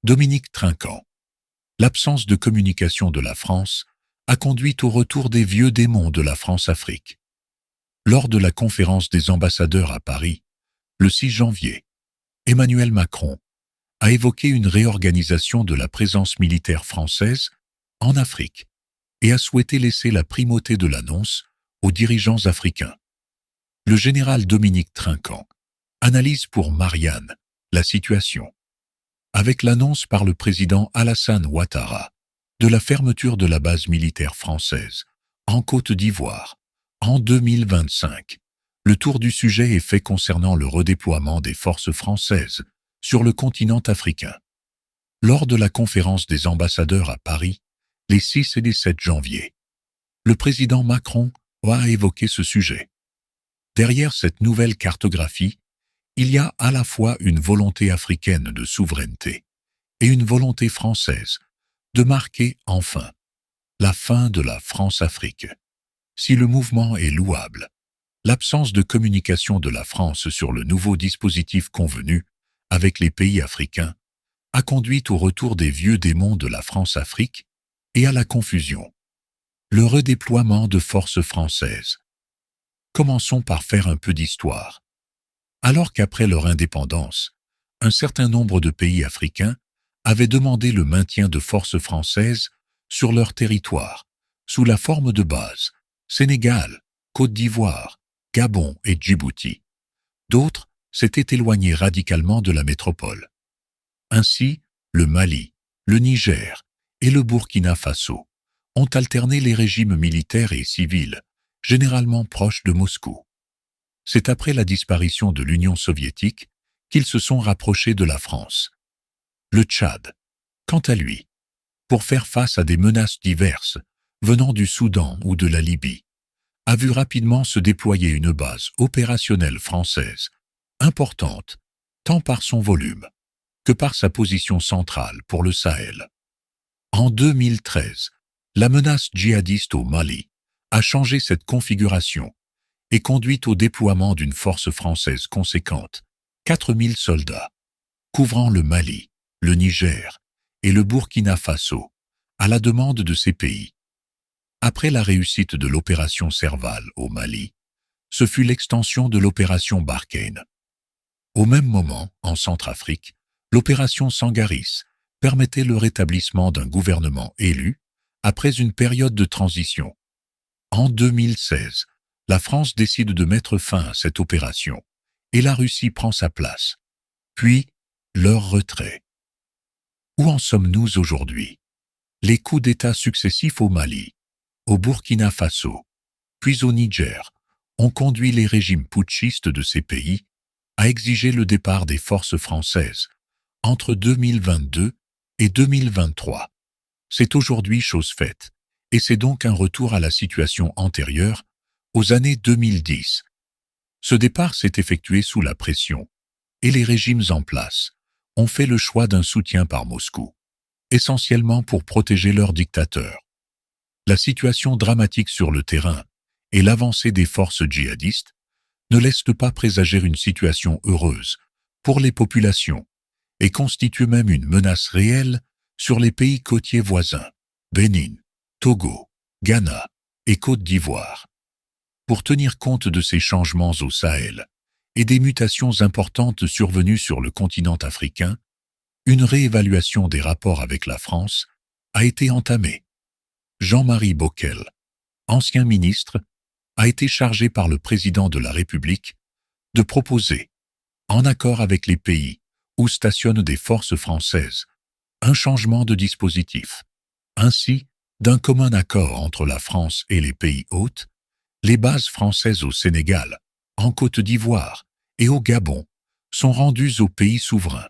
Dominique Trinquant. L'absence de communication de la France a conduit au retour des vieux démons de la France-Afrique. Lors de la conférence des ambassadeurs à Paris, le 6 janvier, Emmanuel Macron a évoqué une réorganisation de la présence militaire française en Afrique et a souhaité laisser la primauté de l'annonce aux dirigeants africains. Le général Dominique Trinquant analyse pour Marianne la situation. Avec l'annonce par le président Alassane Ouattara de la fermeture de la base militaire française en Côte d'Ivoire en 2025, le tour du sujet est fait concernant le redéploiement des forces françaises sur le continent africain. Lors de la conférence des ambassadeurs à Paris, les 6 et les 7 janvier, le président Macron a évoqué ce sujet. Derrière cette nouvelle cartographie, il y a à la fois une volonté africaine de souveraineté et une volonté française de marquer enfin la fin de la France-Afrique. Si le mouvement est louable, l'absence de communication de la France sur le nouveau dispositif convenu avec les pays africains a conduit au retour des vieux démons de la France-Afrique et à la confusion. Le redéploiement de forces françaises. Commençons par faire un peu d'histoire. Alors qu'après leur indépendance, un certain nombre de pays africains avaient demandé le maintien de forces françaises sur leur territoire, sous la forme de bases, Sénégal, Côte d'Ivoire, Gabon et Djibouti. D'autres s'étaient éloignés radicalement de la métropole. Ainsi, le Mali, le Niger et le Burkina Faso ont alterné les régimes militaires et civils, généralement proches de Moscou. C'est après la disparition de l'Union soviétique qu'ils se sont rapprochés de la France. Le Tchad, quant à lui, pour faire face à des menaces diverses venant du Soudan ou de la Libye, a vu rapidement se déployer une base opérationnelle française, importante, tant par son volume que par sa position centrale pour le Sahel. En 2013, la menace djihadiste au Mali a changé cette configuration et conduit au déploiement d'une force française conséquente, 4000 soldats, couvrant le Mali, le Niger et le Burkina Faso, à la demande de ces pays. Après la réussite de l'opération Serval au Mali, ce fut l'extension de l'opération Barkhane. Au même moment, en Centrafrique, l'opération Sangaris permettait le rétablissement d'un gouvernement élu après une période de transition. En 2016, la France décide de mettre fin à cette opération et la Russie prend sa place. Puis, leur retrait. Où en sommes-nous aujourd'hui? Les coups d'État successifs au Mali, au Burkina Faso, puis au Niger, ont conduit les régimes putschistes de ces pays à exiger le départ des forces françaises entre 2022 et 2023. C'est aujourd'hui chose faite, et c'est donc un retour à la situation antérieure, aux années 2010. Ce départ s'est effectué sous la pression, et les régimes en place ont fait le choix d'un soutien par Moscou, essentiellement pour protéger leurs dictateurs. La situation dramatique sur le terrain et l'avancée des forces djihadistes ne laissent pas présager une situation heureuse pour les populations et constituent même une menace réelle sur les pays côtiers voisins, Bénin, Togo, Ghana et Côte d'Ivoire. Pour tenir compte de ces changements au Sahel et des mutations importantes survenues sur le continent africain, une réévaluation des rapports avec la France a été entamée. Jean-Marie Bockel, ancien ministre, a été chargé par le président de la République de proposer, en accord avec les pays où stationnent des forces françaises, un changement de dispositif. Ainsi, d'un commun accord entre la France et les pays hôtes, les bases françaises au Sénégal, en Côte d'Ivoire et au Gabon sont rendues aux pays souverains.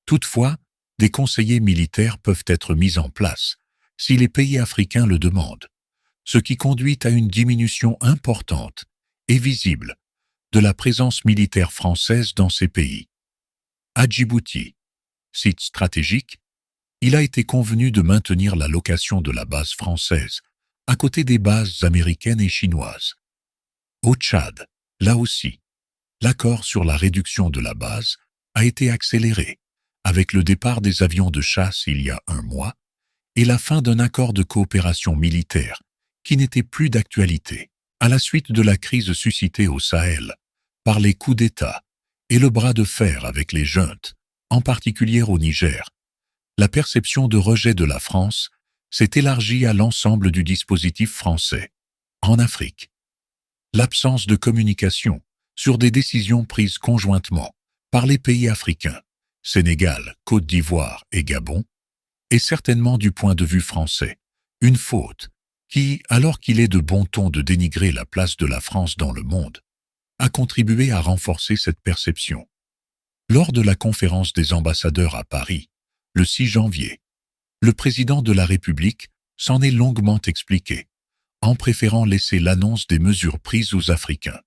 Toutefois, des conseillers militaires peuvent être mis en place si les pays africains le demandent, ce qui conduit à une diminution importante et visible de la présence militaire française dans ces pays. À Djibouti, site stratégique, il a été convenu de maintenir la location de la base française à côté des bases américaines et chinoises. Au Tchad, là aussi, l'accord sur la réduction de la base a été accéléré avec le départ des avions de chasse il y a un mois et la fin d'un accord de coopération militaire qui n'était plus d'actualité, à la suite de la crise suscitée au Sahel par les coups d'État et le bras de fer avec les juntes, en particulier au Niger. La perception de rejet de la France s'est élargie à l'ensemble du dispositif français. En Afrique, l'absence de communication sur des décisions prises conjointement par les pays africains, Sénégal, Côte d'Ivoire et Gabon, est certainement du point de vue français une faute qui, alors qu'il est de bon ton de dénigrer la place de la France dans le monde, a contribué à renforcer cette perception. Lors de la conférence des ambassadeurs à Paris, le 6 janvier, le président de la République s'en est longuement expliqué, en préférant laisser l'annonce des mesures prises aux Africains.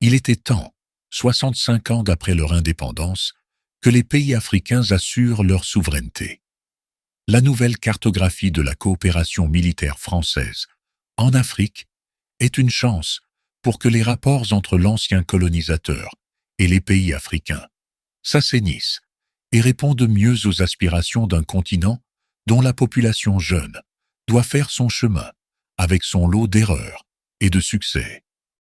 Il était temps, 65 ans d'après leur indépendance, que les pays africains assurent leur souveraineté. La nouvelle cartographie de la coopération militaire française en Afrique est une chance pour que les rapports entre l'ancien colonisateur et les pays africains s'assainissent et répondent mieux aux aspirations d'un continent dont la population jeune doit faire son chemin avec son lot d'erreurs et de succès.